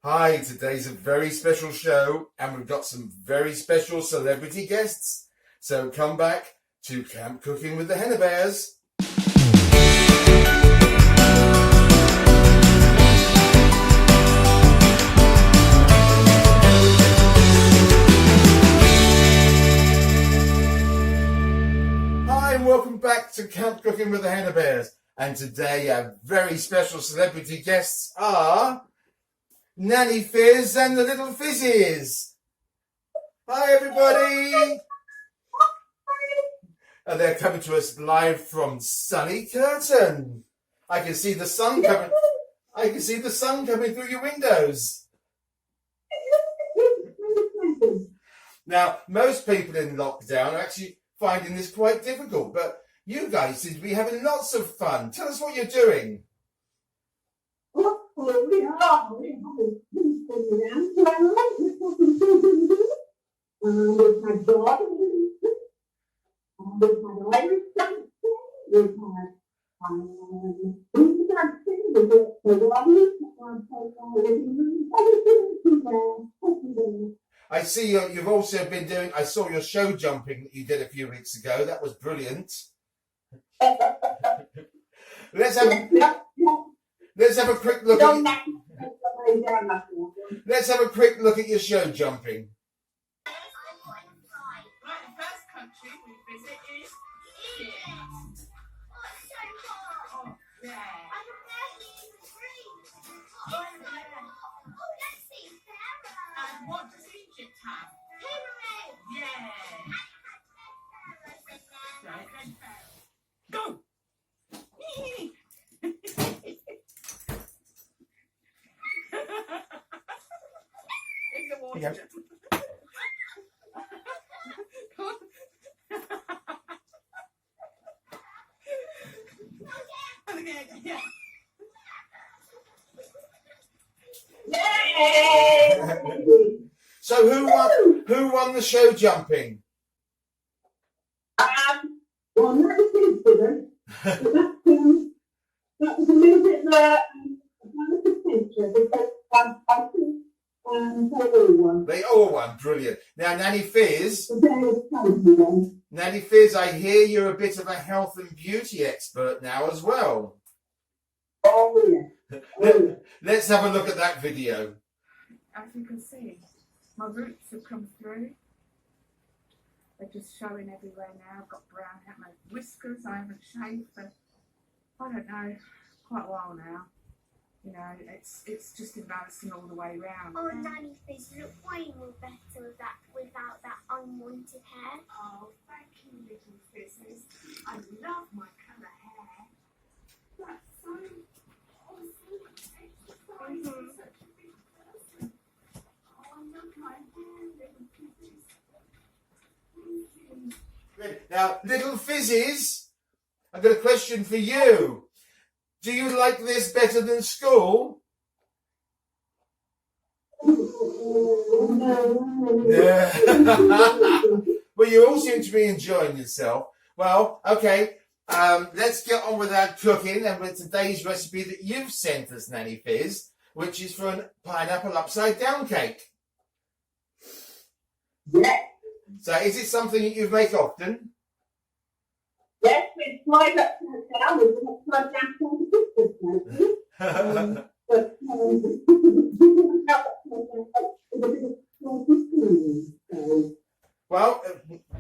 Hi, today's a very special show and we've got some very special celebrity guests. So come back to Camp Cooking with the Henna Bears. Hi and welcome back to Camp Cooking with the Henna Bears. And today our very special celebrity guests are Nanny, Fizz and the little Fizzes. Hi everybody. And they're coming to us live from sunny Curtin. I can see the sun coming. I can see the sun coming through your windows. Now, most people in lockdown are actually finding this quite difficult, but you guys seem to be having lots of fun. Tell us what you're doing. I see you've also been doing, I saw your show jumping that you did a few weeks ago. That was brilliant. Let's have a quick look at let's have a quick look at your show jumping. Right, the first country we visit is Egypt. Oh, yeah. And what does Egypt have? Yeah. Right, go! In the water. Yep. Yeah. So who won the show jumping? Well, not the kids didn't. That was a little bit one of the picture because I think they all won. They all won. Brilliant. Now, Nanny Fizz, I hear you're a bit of a health and beauty expert now as well. Oh, yeah. Let's have a look at that video. As you can see, my roots have come through. They're just showing everywhere now. I've got brown hair, my whiskers. I haven't shaved for, I don't know, quite a while now. You know, it's just embarrassing all the way round. Oh, Nanny Fizz, you look way more better without that unwanted hair. Oh, thank you, little Fizzes. I love my colour hair. That's so awesome. Such a big person. Oh, I love my hair, little Fizzes. Good. Now, little Fizzes, I've got a question for you. Do you like this better than school? Yeah. Well, you all seem to be enjoying yourself. Well, okay, let's get on with our cooking and with today's recipe that you've sent us, Nanny Fizz, which is for a pineapple upside down cake. Yeah. So is it something that you make often? Yes, it's right upside down. It's upside down from the Well,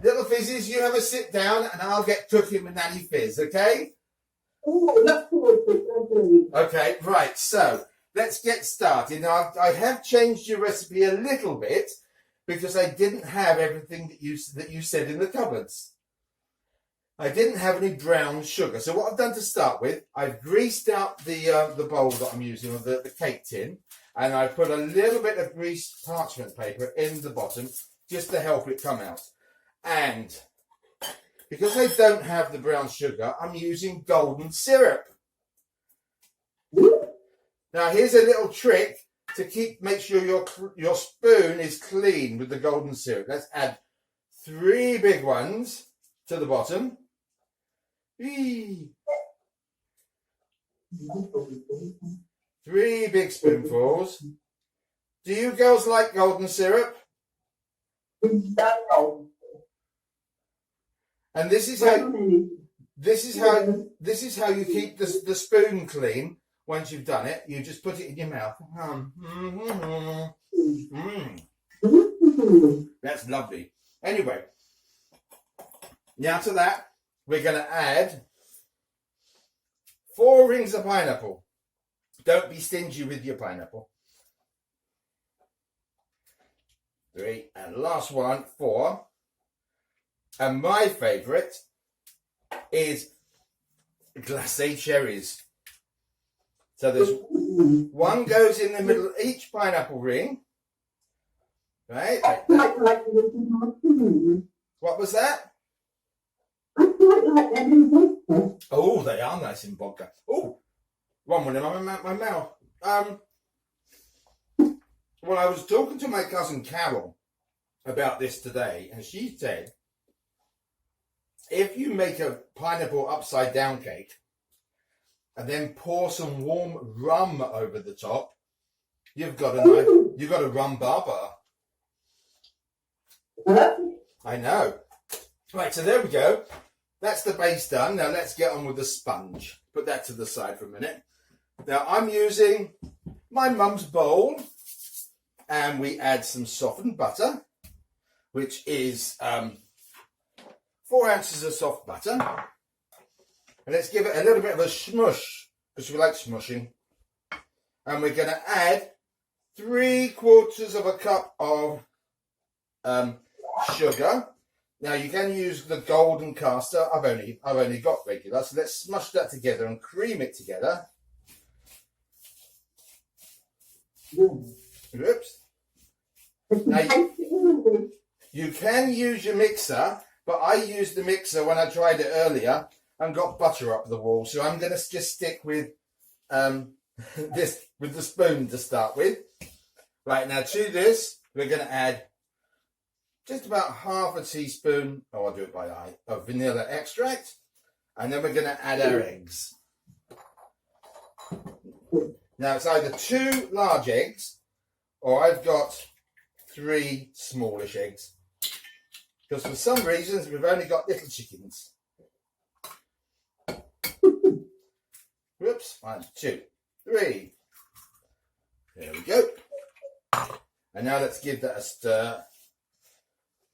little Fizzes, you have a sit down and I'll get cooking with Nanny Fizz, okay? Oh, look forward to it. Okay, right, so let's get started. Now, I have changed your recipe a little bit because I didn't have everything that you said in the cupboards. I didn't have any brown sugar. So what I've done to start with, I've greased out the bowl that I'm using, or the cake tin, and I put a little bit of greased parchment paper in the bottom just to help it come out. And because I don't have the brown sugar, I'm using golden syrup. Now here's a little trick to make sure your spoon is clean with the golden syrup. Let's add 3 big ones to the bottom. 3 big spoonfuls. Do you girls like golden syrup? No. And this is how you keep the spoon clean. Once you've done it, you just put it in your mouth. That's lovely. Anyway, now to that, we're going to add 4 rings of pineapple. Don't be stingy with your pineapple. 3, and last one, 4. And my favourite is glacé cherries. So there's one goes in the middle of each pineapple ring. Right? Like that. What was that? Oh, they are nice in vodka. Oh, one went in my mouth. Well, I was talking to my cousin Carol about this today, and she said, if you make a pineapple upside down cake and then pour some warm rum over the top, you've got a rum baba. I know. Right, so there we go. That's the base done. Now let's get on with the sponge. Put that to the side for a minute. Now I'm using my mum's bowl, and we add some softened butter, which is 4 ounces of soft butter. And let's give it a little bit of a smush, because we like smushing. And we're going to add 3/4 of a cup of sugar. Now you can use the golden caster. I've only got regular, so let's smush that together and cream it together. Oops. Now you can use your mixer, but I used the mixer when I tried it earlier and got butter up the wall. So I'm going to just stick with this with the spoon to start with. Right, now to this we're going to add just about half a teaspoon, oh, I'll do it by eye, of vanilla extract, and then we're going to add our eggs. Now it's either 2 large eggs, or I've got 3 smallish eggs, because for some reasons we've only got little chickens. Whoops, 1, 2, 3. There we go. And now let's give that a stir.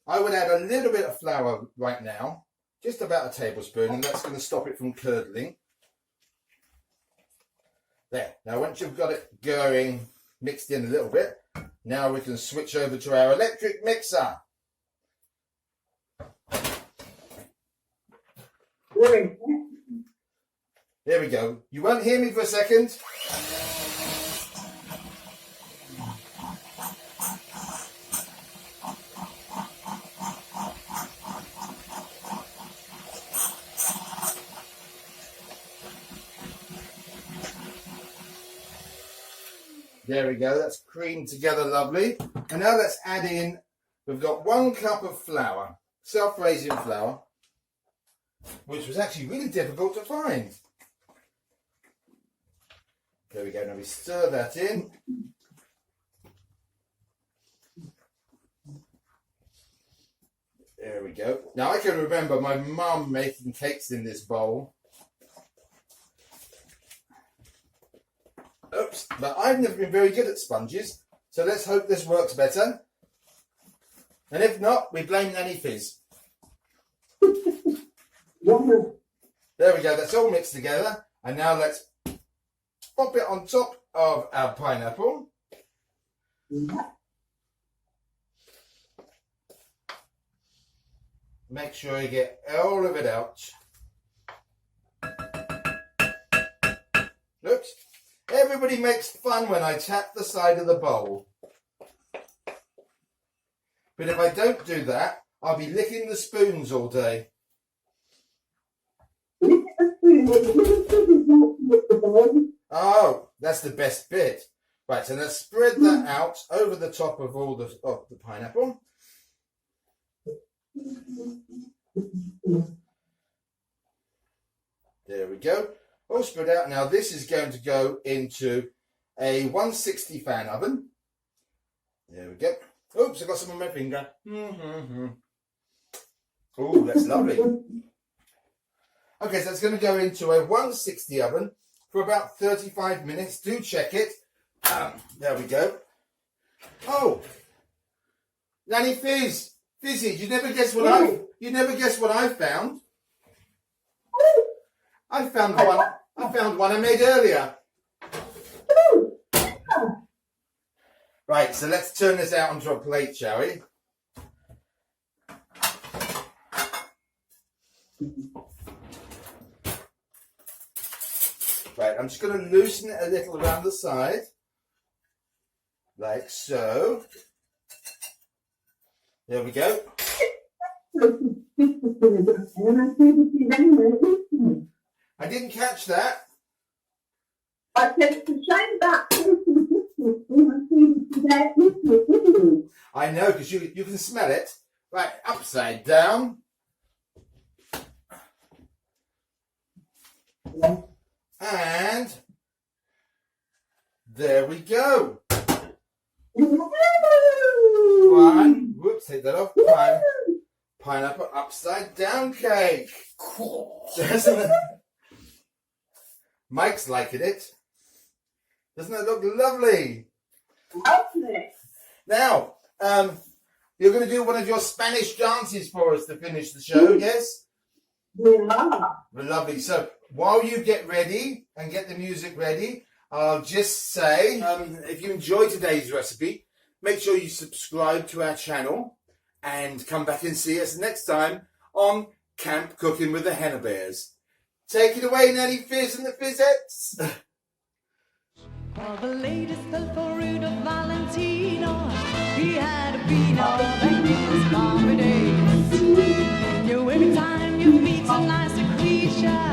I would add a little bit of flour right now, just about a tablespoon, and that's going to stop it from curdling. There. Now once you've got it going, mixed in a little bit, now we can switch over to our electric mixer. There we go. You won't hear me for a second. There we go, that's creamed together lovely. And now let's add in, we've got 1 cup of flour, self-raising flour, which was actually really difficult to find. There we go, now we stir that in. There we go. Now I can remember my mum making cakes in this bowl. Oops, but I've never been very good at sponges, so let's hope this works better. And if not, we blame Nanny Fizz. There we go, that's all mixed together. And now let's pop it on top of our pineapple. Make sure you get all of it out. Oops. Everybody makes fun when I tap the side of the bowl. But if I don't do that, I'll be licking the spoons all day. Oh, that's the best bit. Right, so let's spread that out over the top of all the pineapple. There we go. All spread out. Now this is going to go into a 160 fan oven There we go. Oops, I got some on my finger. Oh, that's lovely. Okay, so it's going to go into a 160 oven for about 35 minutes. Do check it. There we go. Oh, Nanny Fizz, Fizzes, you never guess what I found. I found one I made earlier. Right, so let's turn this out onto a plate, shall we? Right, I'm just going to loosen it a little around the side, like so. There we go. I didn't catch that. I said to shame that. I know, because you can smell it. Right, upside down. And there we go. One, whoops, take that off. Pineapple upside down cake. Mike's liking it. Doesn't it look lovely? Lovely. Now, you're going to do one of your Spanish dances for us to finish the show, yes? Yeah. Lovely. So while you get ready and get the music ready, I'll just say, if you enjoyed today's recipe, make sure you subscribe to our channel and come back and see us next time on Camp Cooking with the Henna Bears. Take it away, Nanny Fizz and the Fizzettes. Well, the ladies fell for Rudolph Valentino. He had a beat up back in his balmy days. You, every time you meet a nice creature,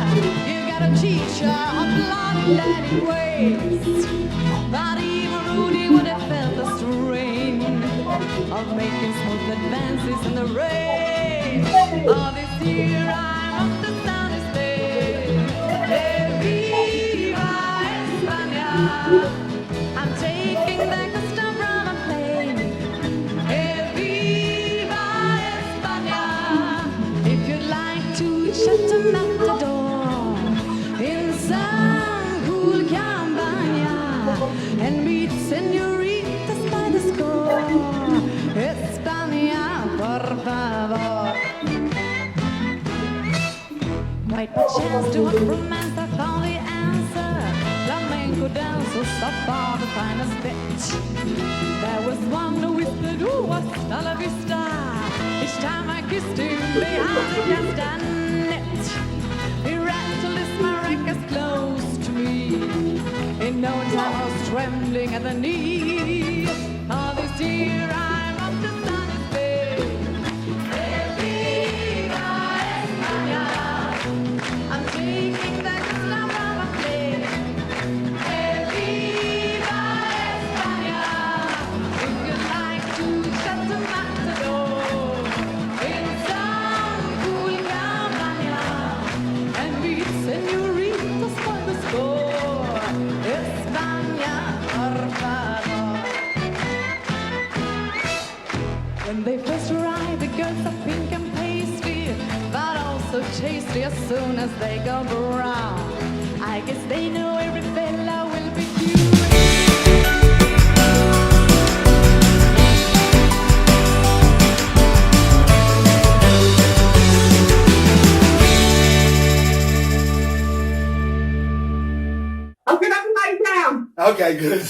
you gotta teach her a bloody daddy ways. But even Rudy would have felt the strain of making smooth advances in the rain. Oh, this year I'm off to San Esteban. Hey, viva España. I'm taking back the stuff from a plane. Hey, viva España. If you'd like to shut them at the door in some cool campagna and meet senoritas by the score. España, por favor. Quite by chance to a romance I found the answer. Flamenco dance was so far the finest bit. There was one who whispered, ooh, hasta la vista. Each time I kissed him behind the castanet. He rattled his maracas close to me. In no time I was trembling at the knee. All this year I'm off to San Esteban. Hey, viva España. I'm taking back the slam from a plane. Hey, viva España. If you'd like to shut them at the door in some cool campagna and meet senoritas by the score. España, por favor. When they first arrive, the girls are pink and pasty, but also tasty as soon as they go brown. I guess they know every fella will be cute. I'm going to have to lay down. Okay, good.